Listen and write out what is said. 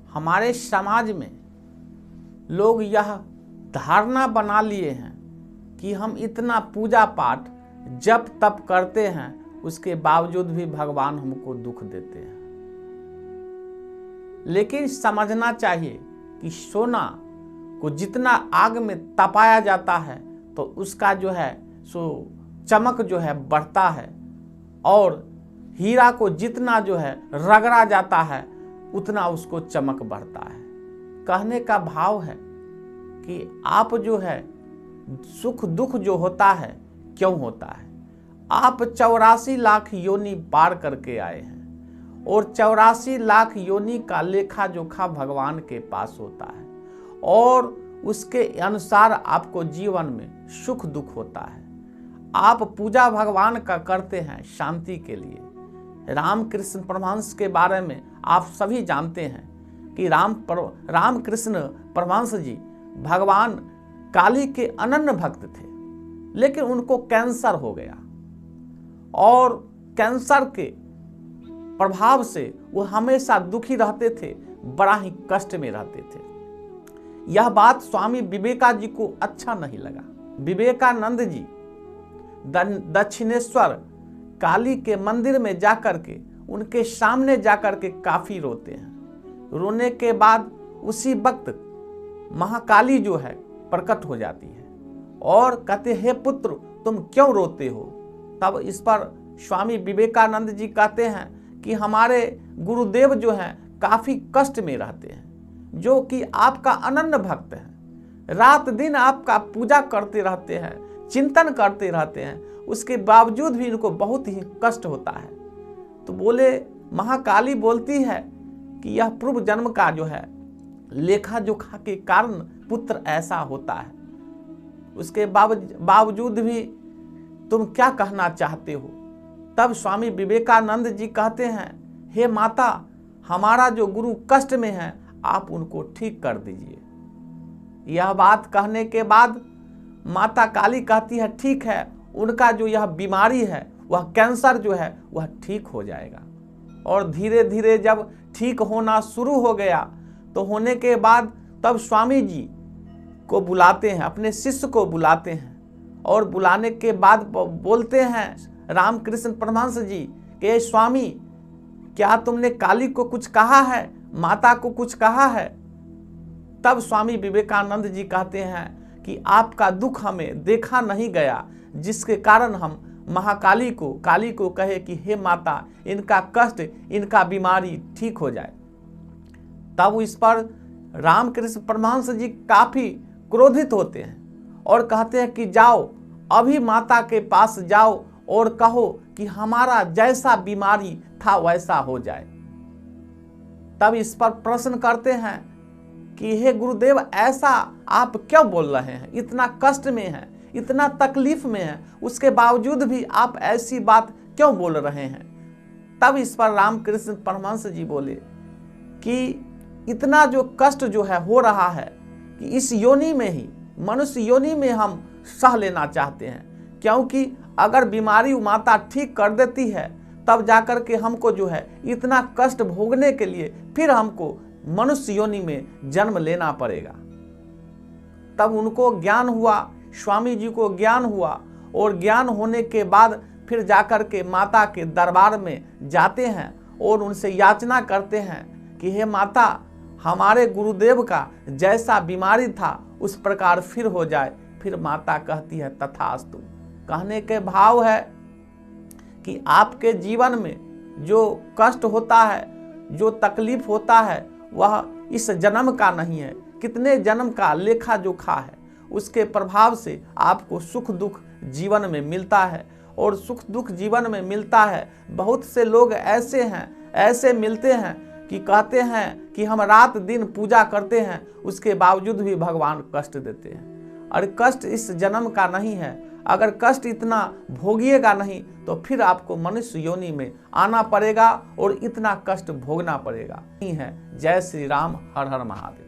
हमारे समाज में लोग यह धारणा बना लिए हैं कि हम इतना पूजा पाठ जप तप करते हैं, उसके बावजूद भी भगवान हमको दुख देते हैं। लेकिन समझना चाहिए कि सोना को जितना आग में तपाया जाता है तो उसका जो है सो चमक जो है बढ़ता है, और हीरा को जितना जो है रगड़ा जाता है उतना उसको चमक बढ़ता है। कहने का भाव है कि आप जो है सुख दुख जो होता है क्यों होता है। आप 84 लाख योनि पार करके आए हैं और 84 लाख योनि का लेखा जोखा भगवान के पास होता है, और उसके अनुसार आपको जीवन में सुख दुख होता है। आप पूजा भगवान का करते हैं शांति के लिए। रामकृष्ण परमहंस के बारे में आप सभी जानते हैं कि रामकृष्ण परमहंस जी भगवान काली के अनन्य भक्त थे, लेकिन उनको कैंसर हो गया और कैंसर के प्रभाव से वो हमेशा दुखी रहते थे, बड़ा ही कष्ट में रहते थे। यह बात स्वामी विवेकानंद जी को अच्छा नहीं लगा। विवेकानंद जी दक्षिणेश्वर काली के मंदिर में जाकर के उनके सामने जाकर के काफी रोते हैं। रोने के बाद उसी वक्त महाकाली जो है प्रकट हो जाती है और कहते हे पुत्र तुम क्यों रोते हो। तब इस पर स्वामी विवेकानंद जी कहते हैं कि हमारे गुरुदेव जो हैं काफी कष्ट में रहते हैं, जो कि आपका अनन्य भक्त है, रात दिन आपका पूजा करते रहते हैं, चिंतन करते रहते हैं, उसके बावजूद भी इनको बहुत ही कष्ट होता है। तो बोले महाकाली बोलती है कि यह पूर्व जन्म का जो है लेखा जोखा के कारण पुत्र ऐसा होता है, उसके बावजूद भी तुम क्या कहना चाहते हो। तब स्वामी विवेकानंद जी कहते हैं हे माता, हमारा जो गुरु कष्ट में है आप उनको ठीक कर दीजिए। यह बात कहने के बाद माता काली कहती है ठीक है, उनका जो यह बीमारी है वह कैंसर जो है वह ठीक हो जाएगा। और धीरे धीरे जब ठीक होना शुरू हो गया तो होने के बाद तब स्वामी जी को बुलाते हैं, अपने शिष्य को बुलाते हैं, और बुलाने के बाद बोलते हैं रामकृष्ण परमहंस जी कि स्वामी क्या तुमने काली को कुछ कहा है, माता को कुछ कहा है। तब स्वामी विवेकानंद जी कहते हैं कि आपका दुख हमें देखा नहीं गया, जिसके कारण हम महाकाली को काली को कहे कि हे माता इनका कष्ट इनका बीमारी ठीक हो जाए। तब इस पर रामकृष्ण परमहंस जी काफी क्रोधित होते हैं और कहते हैं कि जाओ अभी माता के पास जाओ और कहो कि हमारा जैसा बीमारी था वैसा हो जाए। तब इस पर प्रश्न करते हैं कि हे गुरुदेव ऐसा आप क्यों बोल रहे हैं, इतना कष्ट में हैं, इतना तकलीफ में हैं, उसके बावजूद भी आप ऐसी बात क्यों बोल रहे हैं। तब इस पर रामकृष्ण परमहंस जी बोले कि इतना जो कष्ट जो है हो रहा है कि इस योनि में ही मनुष्य योनि में हम सह लेना चाहते हैं, क्योंकि अगर बीमारी माता ठीक कर देती है तब जाकर के हमको जो है इतना कष्ट भोगने के लिए फिर हमको मनुष्य योनि में जन्म लेना पड़ेगा। तब उनको ज्ञान हुआ, स्वामी जी को ज्ञान हुआ, और ज्ञान होने के बाद फिर जाकर के माता के दरबार में जाते हैं और उनसे याचना करते हैं कि हे माता हमारे गुरुदेव का जैसा बीमारी था उस प्रकार फिर हो जाए। फिर माता कहती है तथास्तु। कहने के भाव है कि आपके जीवन में जो कष्ट होता है, जो तकलीफ होता है, वह इस जन्म का नहीं है, कितने जन्म का लेखा जोखा है। उसके प्रभाव से आपको सुख दुख जीवन में मिलता है, और सुख दुख जीवन में मिलता है। बहुत से लोग ऐसे हैं, ऐसे मिलते हैं कि कहते हैं कि हम रात दिन पूजा करते हैं, उसके बावजूद भी भगवान कष्ट देते हैं। और कष्ट इस जन्म का नहीं है। अगर कष्ट इतना भोगिएगा नहीं तो फिर आपको मनुष्य योनि में आना पड़ेगा और इतना कष्ट भोगना पड़ेगा। नहीं है। जय श्री राम, हर हर महादेव।